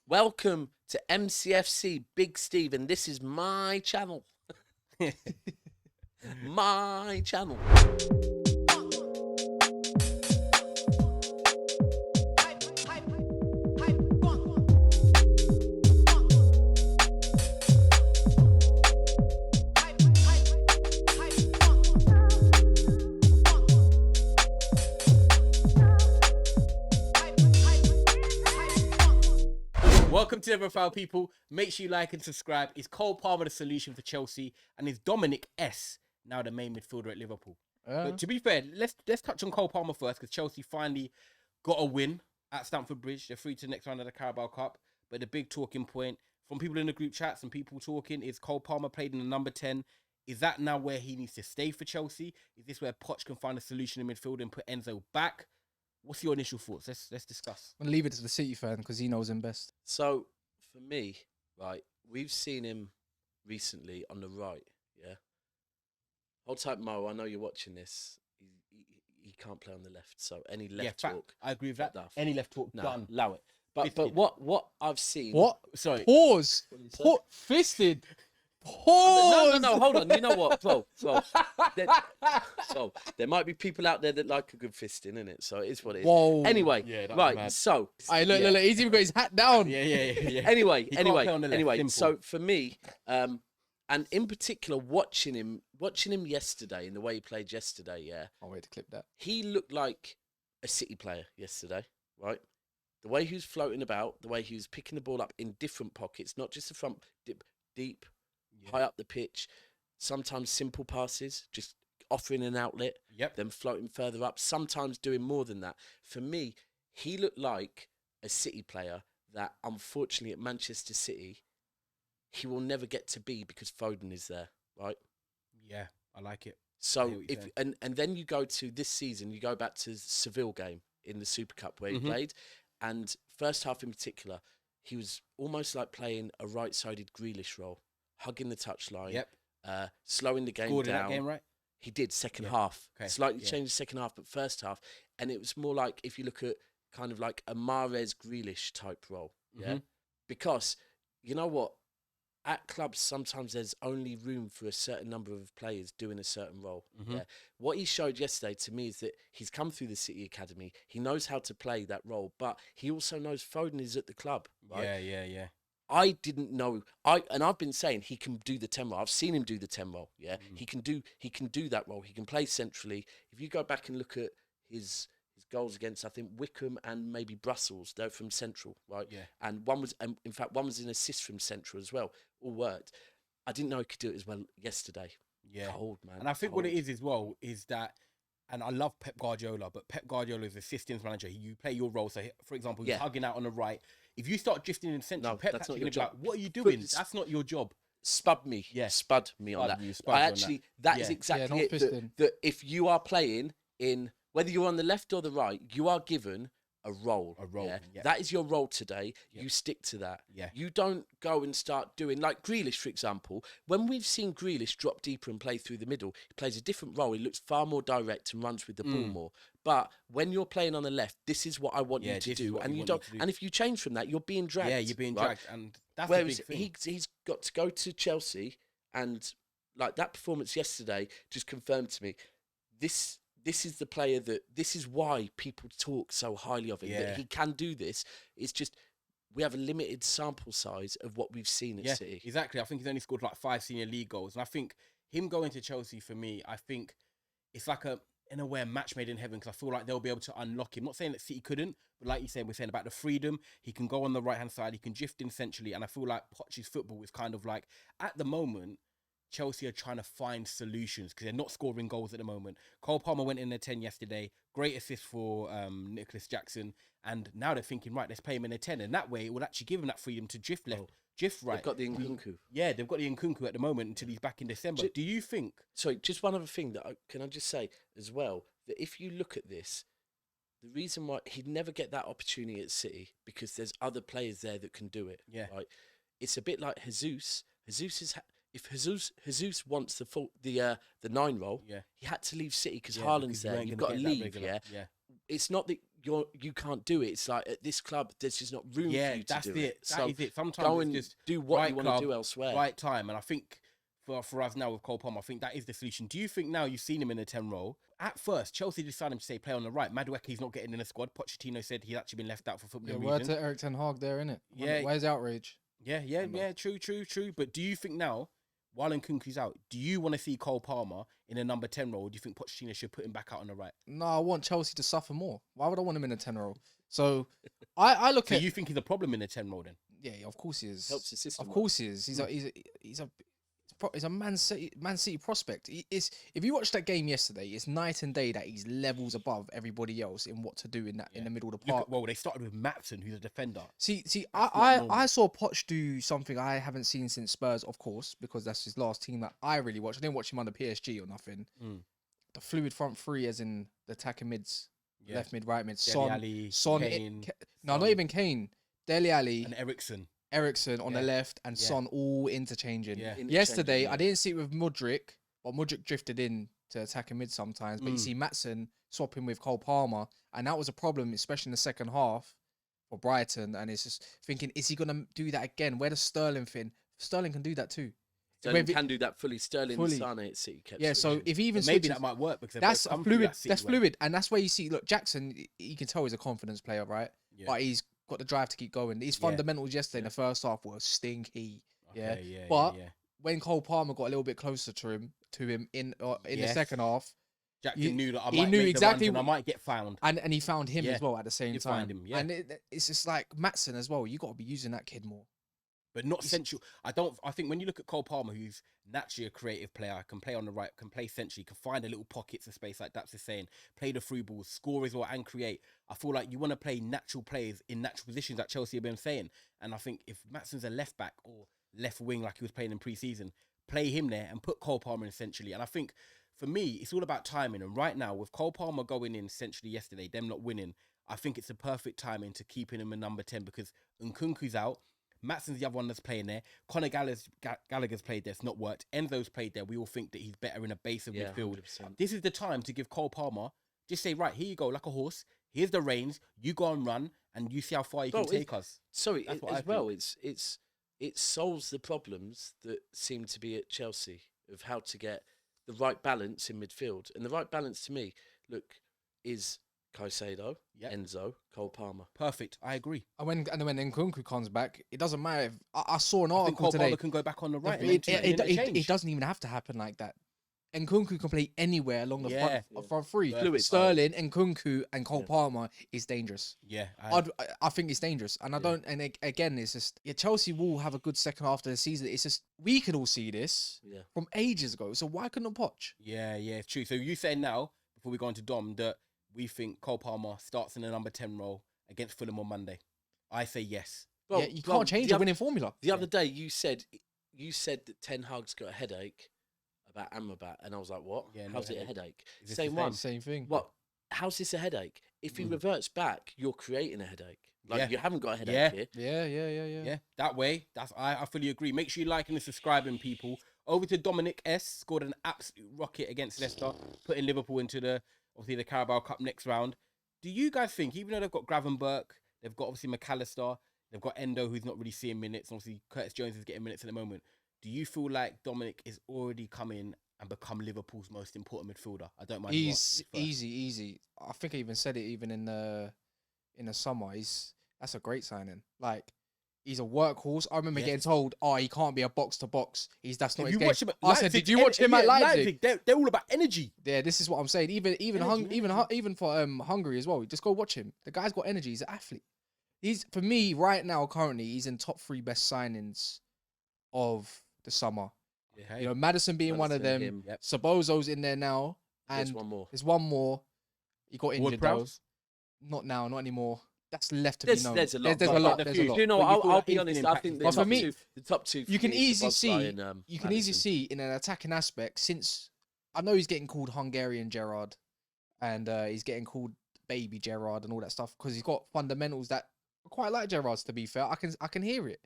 Welcome to MCFC Big Steve, and this is my channel. My channel. Welcome to the Foul people. Make sure you like and subscribe. Is Cole Palmer the solution for Chelsea? And is Dominik S now the main midfielder at Liverpool? But to be fair, let's touch on Cole Palmer first, because Chelsea finally got a win at Stamford Bridge. They're through to the next round of the Carabao Cup. But the big talking point from people in the group chats and people talking is Cole Palmer played in the number 10. Is that now where he needs to stay for Chelsea? Is this where Poch can find a solution in midfield and put Enzo back? What's your initial thoughts? Let's discuss. I'm gonna leave it to the City fan because he knows him best. So, for me, right, we've seen him recently on the right, yeah? Hold tight, Mo, I know you're watching this. He can't play on the left, so any left talk. I agree with that. Daft. Any left talk, No, done. allow it. But what I've seen... What? Sorry. Pause. Fisted. Pause. No, hold on. You know what? Well, there might be people out there that like a good fisting, innit? So it is what it is. Whoa. Anyway, Yeah, that was right, mad. so... Look, he's even got his hat down. Yeah. Anyway, He can't play on the left, simple. so for me, and in particular, watching him yesterday, in the way he played yesterday, yeah, I'll wait to clip that. he looked like a City player yesterday, right? The way he was floating about, the way he was picking the ball up in different pockets, not just the front, deep, high up the pitch, sometimes simple passes, just offering an outlet, then floating further up, sometimes doing more than that. For me, he looked like a City player that, unfortunately, at Manchester City, he will never get to be because Foden is there, right? Yeah, I like it. So if and then you go to this season, you go back to the Seville game in the Super Cup where he played, and first half in particular, he was almost like playing a right-sided Grealish role, hugging the touchline, slowing the game Scored down. in that game, right? He did second half, Okay. slightly changed the second half, but first half, and it was more like, if you look at kind of like a Mahrez Grealish type role, because you know what, at clubs sometimes there's only room for a certain number of players doing a certain role. Yeah, what he showed yesterday to me is that he's come through the City Academy, he knows how to play that role, but he also knows Foden is at the club, right? Yeah. I didn't know. I've been saying he can do the 10 role. I've seen him do the 10 role. Yeah, he can do that role. He can play centrally. If you go back and look at his goals against, I think, Wickham and maybe Brussels, they're from central, right? Yeah. And one was, in fact, one was an assist from central as well. All worked. I didn't know he could do it as well yesterday. Yeah. Cold, man. And I think what it is as well is that, and I love Pep Guardiola, but Pep Guardiola is a systems manager. You play your role. So, for example, he's hugging out on the right. If you start drifting in central, No, Pep that's actually not your going to be like, job. what are you doing? That's not your job. Spud me. Yeah. Spud me on Spud that. you, spud you on I actually, that is exactly not it. fisting. That if you are playing in, whether you're on the left or the right, you are given a role. A role, Yeah? yeah. That is your role today. You stick to that. Yeah. You don't go and start doing, like Grealish, for example. When we've seen Grealish drop deeper and play through the middle, he plays a different role. He looks far more direct and runs with the ball more. But when you're playing on the left, this is what I want you to do. And you don't. And if you change from that, you're being dragged. Yeah, you're being dragged. And that's Whereas the big thing. he's got to go to Chelsea, and like that performance yesterday just confirmed to me this is the player that, this is why people talk so highly of him, that he can do this. It's just we have a limited sample size of what we've seen at City. Exactly. I think he's only scored like 5 senior league goals. And I think him going to Chelsea, for me, I think it's like in a way, a match made in heaven, because I feel like they'll be able to unlock him. Not saying that City couldn't, but like you said, we're saying about the freedom. He can go on the right-hand side. He can drift in centrally. And I feel like Poch's football is kind of like, at the moment, Chelsea are trying to find solutions because they're not scoring goals at the moment. Cole Palmer went in their 10 yesterday. Great assist for Nicholas Jackson. And now they're thinking, right, let's play him in a 10. And that way, it would actually give him that freedom to drift left, drift right. They've got the Nkunku. Yeah, they've got the Nkunku at the moment until he's back in December. Do you think... Sorry, just one other thing that can I just say as well, that if you look at this, the reason why he'd never get that opportunity at City, because there's other players there that can do it. Yeah. Right? It's a bit like Jesus. If Jesus wants the 9 role, he had to leave City because Haaland's there. You've got to leave. Yeah. It's not that you can't do it. It's like at this club, there's just not room for you to that's do it. it. That So is it. Sometimes go it's and just do what right you want club, to do elsewhere. right time. And I think for us now with Cole Palmer, I think that is the solution. Do you think now you've seen him in a 10 role? At first, Chelsea decided him to say play on the right. Madueke's not getting in the squad. Pochettino said he's actually been left out for football. Yeah, word to Eric Ten Hag there, innit? Yeah. Where's outrage? Yeah. True. But do you think now, while Nkunku's out, do you want to see Cole Palmer in a number 10 role? Or do you think Pochettino should put him back out on the right? No, I want Chelsea to suffer more. Why would I want him in a 10 role? So I look So at you think he's a problem in a 10 role then? yeah, of course he is. Helps the system. Of course he is. He's a Man City prospect. It's if you watch that game yesterday, it's night and day that he's levels above everybody else in what to do in the middle of the park. Well, they started with Matson, who's a defender. See, not I normal. saw Poch do something I haven't seen since Spurs, of course, because that's his last team that I really watched. I didn't watch him under PSG or nothing. The fluid front three, as in the attacking mids, left mid, right mid, Dele Son, Alli, Kane, no, Son. not even Kane, Dele Alli, And Ericsson on the left, and Yeah. Son all interchanging. Yeah. Yesterday, yeah. I didn't see it with Mudryk, but Mudryk drifted in to attacking mid sometimes. But you see Matson swapping with Cole Palmer, and that was a problem, especially in the second half for Brighton. And it's just thinking, is he going to do that again? Where does Sterling fit in? Sterling can do that too. Sterling can do that fully. Sterling Fully. Sane at City kept Yeah, so switching. if he even But maybe switches, that might work because that's a fluid. That's fluid, and that's where you see. Look, Jackson, you can tell he's a confidence player, right? Yeah. But he's got the drive to keep going. His fundamentals yesterday in the first half were stinky. But when Cole Palmer got a little bit closer to him in the second half, Jackson knew that I he might knew make exactly the runs and I might get found. and he found him as well at the same He'd time. find him, yeah. And it's just like Matson as well. You got to be using that kid more. But not central. I think when you look at Cole Palmer, who's naturally a creative player, can play on the right, can play centrally, can find a little pockets of space like Daps is saying, play the through balls, score as well, and create. I feel like you want to play natural players in natural positions, like Chelsea have been saying. And I think if Matson's a left back or left wing like he was playing in pre-season, play him there and put Cole Palmer in centrally. And I think for me, it's all about timing. And right now, with Cole Palmer going in centrally yesterday, them not winning, I think it's the perfect timing to keeping him a number 10 because Nkunku's out. Matson's the other one that's playing there. Conor Gallagher's played there. It's not worked. Enzo's played there. We all think that he's better in a base of midfield. 100%. This is the time to give Cole Palmer, just say, right, here you go, like a horse. Here's the reins. You go and run, and you see how far you can take us. Sorry, That's what I as well, think. it solves the problems that seem to be at Chelsea of how to get the right balance in midfield. And the right balance to me, look, is Caicedo, Enzo, Cole Palmer. Perfect. I agree. And when Nkunku comes back, it doesn't matter. If, I saw an I think article Cole today. Palmer can go back on the right. It doesn't even have to happen like that. Nkunku can play anywhere along the front three. Fluid. Sterling, Nkunku, and Cole Palmer is dangerous. Yeah, I think it's dangerous, and I don't. And again, it's just Chelsea will have a good second half of the season. It's just we could all see this from ages ago. So why couldn't Poch? Yeah, it's true. So you saying now before we go on to Dom that we think Cole Palmer starts in the number 10 role against Fulham on Monday? I say yes. Well, you can't change a winning formula. The other day you said that Ten Hag's got a headache about Amrabat, and I was like, what? Yeah, how's it a headache? Is this Same the one. Same thing. What? How's this a headache? If he reverts back, you're creating a headache. Like you haven't got a headache here. Yeah. That way, I fully agree. Make sure you liking and subscribing, people. Over to Dominik S. Scored an absolute rocket against Leicester, putting Liverpool into the Carabao Cup next round. Do you guys think, even though they've got Gravenberch, they've got obviously McAllister, they've got Endo, who's not really seeing minutes, and obviously Curtis Jones is getting minutes at the moment, do you feel like Dominik is already come in and become Liverpool's most important midfielder? I don't mind. He's easy. I think I even said it even in the summer. That's a great signing. Like, he's a workhorse. I remember getting told, he can't be a box to box. That's not his game. I said, did you watch him at Leipzig? They're all about energy. Yeah, this is what I'm saying. Even for Hungary as well. Just go watch him. The guy's got energy. He's an athlete. For me right now, currently, he's in top 3 best signings of the summer. Okay. You know, Maddison being one of them. him. Sabozo's in there now, and There's one more. He got injured though. Not now, not anymore. That's left to be known. There's a lot. There's a lot. There's a lot. You know, I'll be honest. I think But for me, the top two. You can for me is easily Szoboszlai see. and, You can easily Maddison. see in an attacking aspect. Since I know he's getting called Hungarian GERRARD, and he's getting called Baby GERRARD and all that stuff because he's got fundamentals that are quite like GERRARD's. To be fair, I can hear it.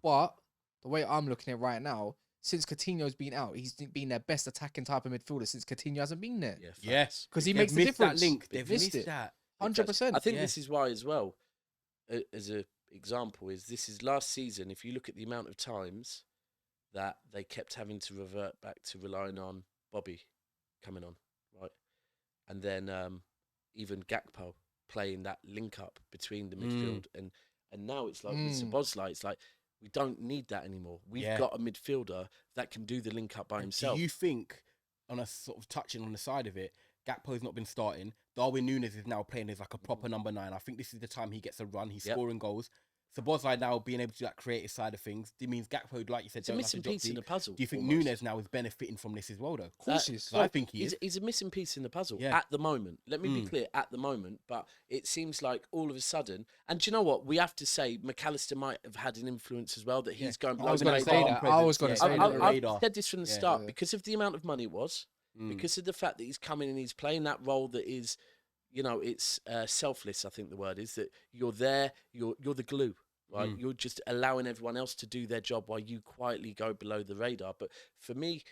But the way I'm looking at it right now, since Coutinho's been out, he's been their best attacking type of midfielder since Coutinho hasn't been there. Yes, because he makes the difference. That link. They've missed it. that. 100%. I think Yeah. this is why as well, as a example, is this is last season. If you look at the amount of times that they kept having to revert back to relying on Bobby coming on, right? And then even Gakpo playing that link up between the midfield and now it's like with Szoboszlai, it's like we don't need that anymore. We've got a midfielder that can do the link up by himself. Do you think, on a sort of touching on the side of it, Gakpo's not been starting. Darwin Núñez is now playing as like a proper number 9. I think this is the time he gets a run. He's scoring goals. Szoboszlai now being able to do that creative side of things. It means Gakpo, like you said, It's a missing piece in the puzzle. Do you think almost. Núñez now is benefiting from this as well, though? Of course he is. I think he is. He's a missing piece in the puzzle Yeah. at the moment. Let me be clear, at the moment. But it seems like all of a sudden, and do you know what? We have to say McAllister might have had an influence as well, that he's going below I was the going to say radar. that. I was going to say that. I've said this from the start, because of the amount of money it was, because of the fact that he's coming and he's playing that role that is, you know, it's selfless, I think the word is, that you're there, you're the glue. Right, you're just allowing everyone else to do their job while you quietly go below the radar. But for me,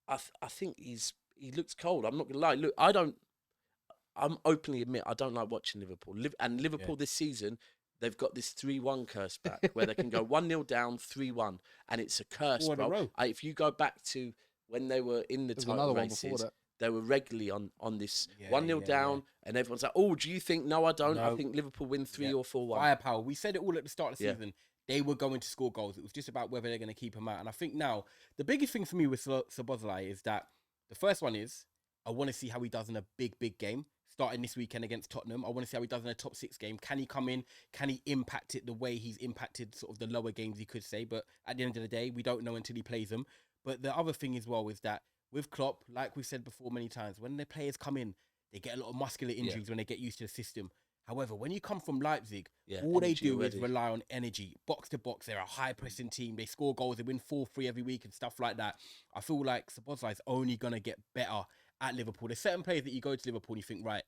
I think he looks cold. I'm not gonna lie. Look, I'm openly admit I don't like watching Liverpool. Liverpool this season, they've got this 3-1 curse back where they can go 1-0 down, 3-1, and it's a curse, bro. If you go back to when they were in the title races, they were regularly on this 1-0 down, and everyone's like, "Oh, do you think?" No, I don't. I think Liverpool win 3 or 4-1. Firepower. We said it all at the start of the season. They were going to score goals. It was just about whether they're going to keep them out. And I think now the biggest thing for me with Szoboszlai is that the first one is I want to see how he does in a big game. Starting this weekend against Tottenham, I want to see how he does in a top 6 game. Can he come in? Can he impact it the way he's impacted sort of the lower games, you could say? But at the end of the day, we don't know until he plays them. But the other thing as well is that with Klopp, like we've said before many times, when the players come in, they get a lot of muscular injuries when they get used to the system. However, when you come from Leipzig, all they do is rely on energy. Box to box, they're a high-pressing team. They score goals. They win 4-3 every week and stuff like that. I feel like Szoboszlai is only going to get better at Liverpool. There's certain players that you go to Liverpool and you think, right,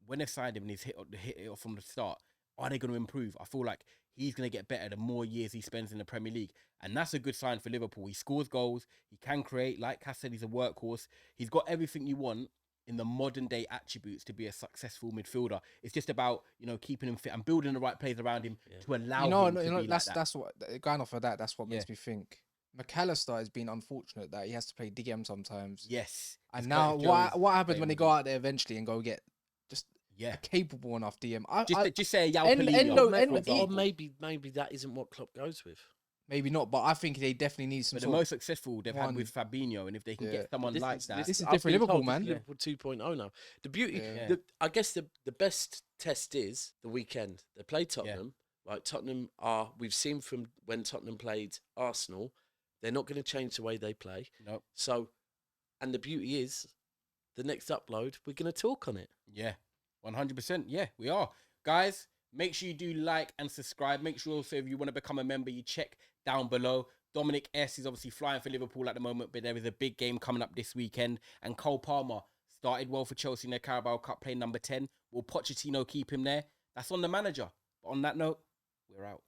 when they've signed him and he's hit it off from the start, are they going to improve? I feel like he's going to get better the more years he spends in the Premier League. And that's a good sign for Liverpool. He scores goals. He can create. Like Cass said, he's a workhorse. He's got everything you want in the modern day attributes to be a successful midfielder. It's just about, you know, keeping him fit and building the right players around him to allow him to be like that. That's what, going off of that, that's what makes me think. McAllister has been unfortunate that he has to play DM sometimes. Yes. And now what happens when they go out there eventually and go get just a capable enough DM? Just say Yao Pelino. Or maybe that isn't what Klopp goes with. Maybe not, but I think they definitely need some. But the most successful they've had with Fabinho, and if they can get someone like that, this is different Liverpool, man. Liverpool 2.0 now. The beauty, I guess the best test is the weekend. They play Tottenham, right? Tottenham we've seen from when Tottenham played Arsenal, they're not going to change the way they play. Nope. So, and the beauty is, the next upload, we're going to talk on it. Yeah, 100%. Yeah, we are. Guys, make sure you do like and subscribe. Make sure also if you want to become a member, you check down below. Dominic S is obviously flying for Liverpool at the moment, but there is a big game coming up this weekend. And Cole Palmer started well for Chelsea in their Carabao Cup, playing number 10. Will Pochettino keep him there? That's on the manager. But on that note, we're out.